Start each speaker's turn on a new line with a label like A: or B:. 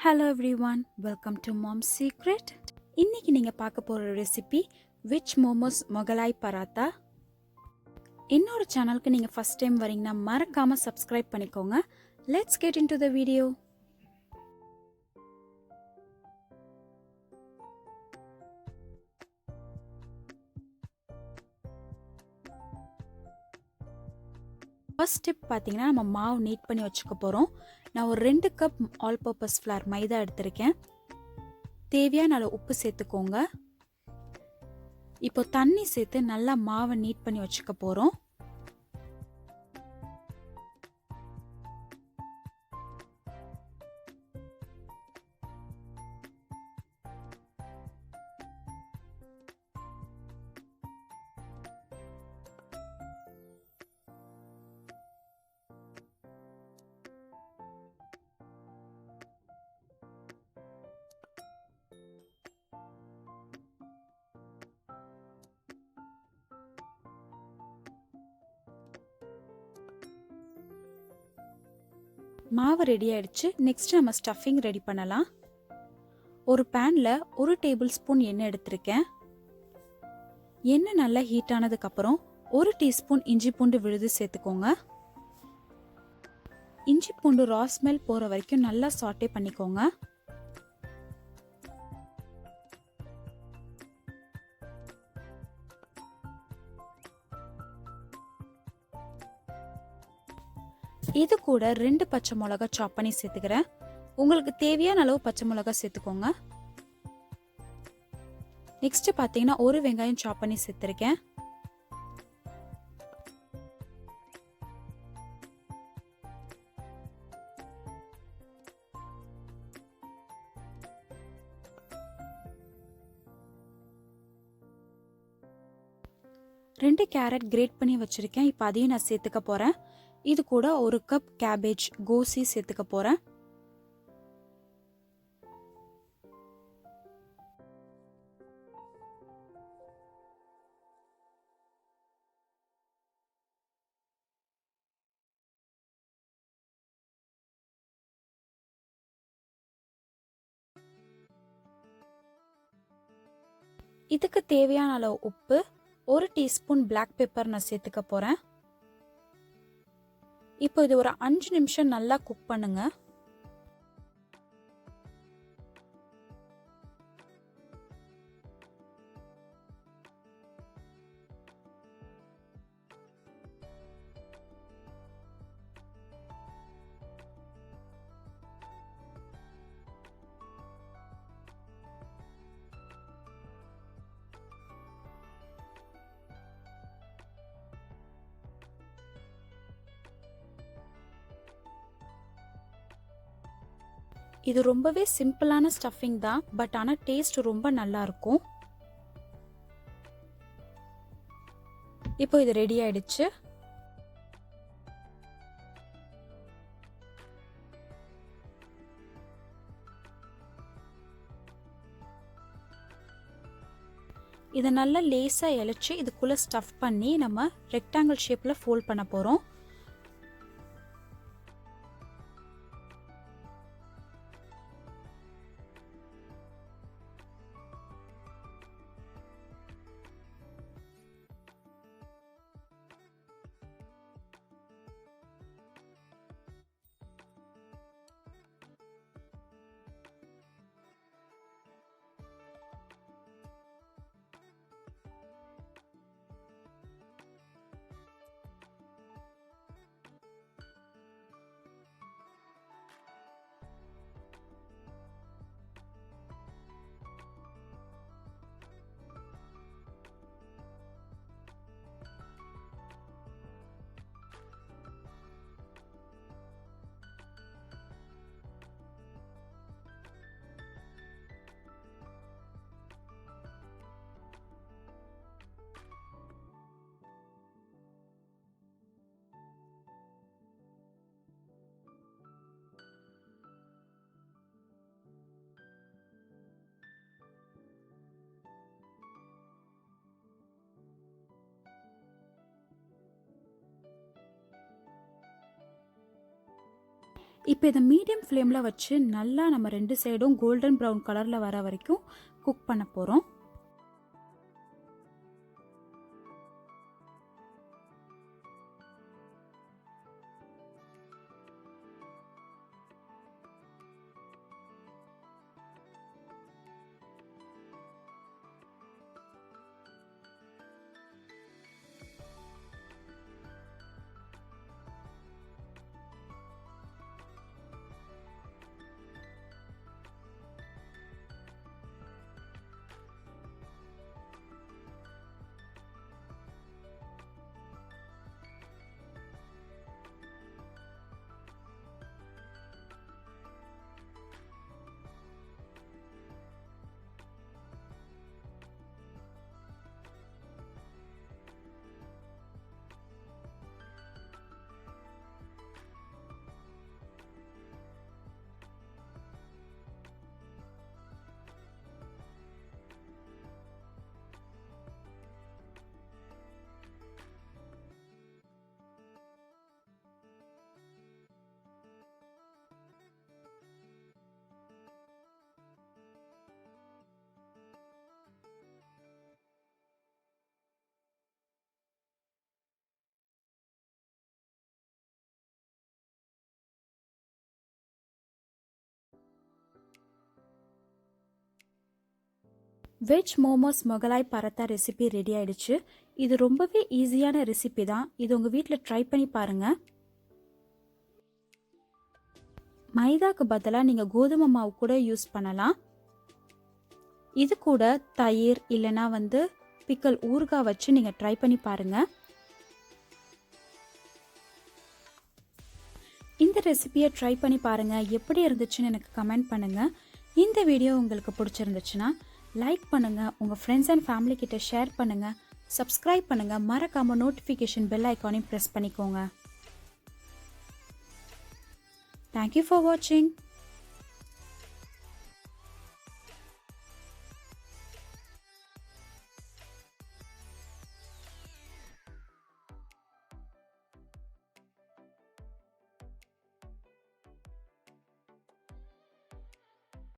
A: Hello everyone, welcome to Mom's Secret. இன்னைக்கு நீங்க பார்க்க போற recipe Veg Momo Mughlai Parata. என்னோட சேனலுக்கு நீங்க ஃபர்ஸ்ட் டைம் வரீங்கன்னா மறக்காம சப்ஸ்கிரைப் பண்ணிக்கோங்க. Let's get into the video. First step பார்த்தீங்கன்னா நம்ம மாவு நீட் பண்ணி வச்சுக்க போகிறோம். நான் ஒரு 2 கப் ஆல் பர்பஸ் ஃப்ளார் மைதா எடுத்திருக்கேன். தேவையான அளவு உப்பு சேர்த்துக்கோங்க. இப்போ தண்ணி சேர்த்து நல்லா மாவை நீட் பண்ணி வச்சுக்க போகிறோம். மாவு ரெடி ஆயிடுச்சு. நெக்ஸ்ட் நம்ம ஸ்டஃபிங் ரெடி பண்ணலாம். ஒரு பேன்ல 1 டேபிள் ஸ்பூன் எண்ணெய் எடுத்திருக்கேன். எண்ணெய் நல்லா ஹீட் ஆனதுக்கு அப்புறம் 1 டீஸ்பூன் இஞ்சி பூண்டு விழுது சேர்த்துக்கோங்க. இஞ்சி பூண்டு ரா ஸ்மெல் போற வரைக்கும் நல்லா சாட்டே பண்ணிக்கோங்க. இது கூட 2 பச்சை மிளகா சாப் பண்ணி சேர்த்துக்கிறேன். உங்களுக்கு தேவையான அளவு பச்சை மிளகா சேர்த்துக்கோங்க. நெக்ஸ்ட் பாத்தீங்கன்னா 1 வெங்காயம் சாப் பண்ணி சேர்த்திருக்கேன். ரெண்டு கேரட் கிரேட் பண்ணி வச்சிருக்கேன். இப்போ அதையும் நான் சேர்த்துக்க போறேன். இது கூட 1 கப் கேபேஜ் கோசி சேர்த்துக்க போறேன். இதுக்கு தேவையான அளவு உப்பு, 1 டீஸ்பூன் பிளாக் பெப்பர் நான் சேர்த்துக்க போறேன். இப்போ இது ஒரு 5 நிமிஷம் நல்லா குக் பண்ணுங்க. இது ரொம்பவே சிம்பிளான ஸ்டஃபிங் தான், பட் ஆனா டேஸ்ட் ரொம்ப நல்லா இருக்கும். இப்போ இது ரெடி ஆயிடுச்சு. இதை நல்லா லேசா இழைச்சு இதுக்குள்ள ஸ்டஃப் பண்ணி நம்ம ரெக்டாங்கிள் ஷேப்ல ஃபோல்ட் பண்ண போறோம். இப்போ இதை மீடியம் ஃப்ளேமில் வச்சு நல்லா நம்ம 2 சைடும் கோல்டன் ப்ரௌன் கலரில் வர வரைக்கும் குக் பண்ண போகிறோம். வெஜ் மோமோஸ் மொகலாய் பரத்தா ரெசிபி ரெடி ஆயிடுச்சு. இது ரொம்பவே ஈஸியான ரெசிபி தான். இது உங்கள் வீட்டில் ட்ரை பண்ணி பாருங்கள். மைதாக்கு பதிலாக நீங்கள் கோதுமை மாவு கூட யூஸ் பண்ணலாம். இது கூட தயிர் இல்லைனா பிக்கல் ஊறுகாய் வச்சு நீங்கள் ட்ரை பண்ணி பாருங்கள். இந்த ரெசிபியை ட்ரை பண்ணி பாருங்கள். எப்படி இருந்துச்சுன்னு எனக்கு கமெண்ட் பண்ணுங்கள். இந்த வீடியோ உங்களுக்கு பிடிச்சிருந்துச்சுன்னா லைக் பண்ணுங்கள், உங்கள் ஃப்ரெண்ட்ஸ் அண்ட் ஃபேமிலி கிட்ட ஷேர் பண்ணுங்கள், சப்ஸ்கிரைப் பண்ணுங்கள், மறக்காமல் நோட்டிஃபிகேஷன் பெல் ஐக்கானையும் ப்ரெஸ் பண்ணிக்கோங்க. தேங்க்யூ ஃபார் வாட்சிங்.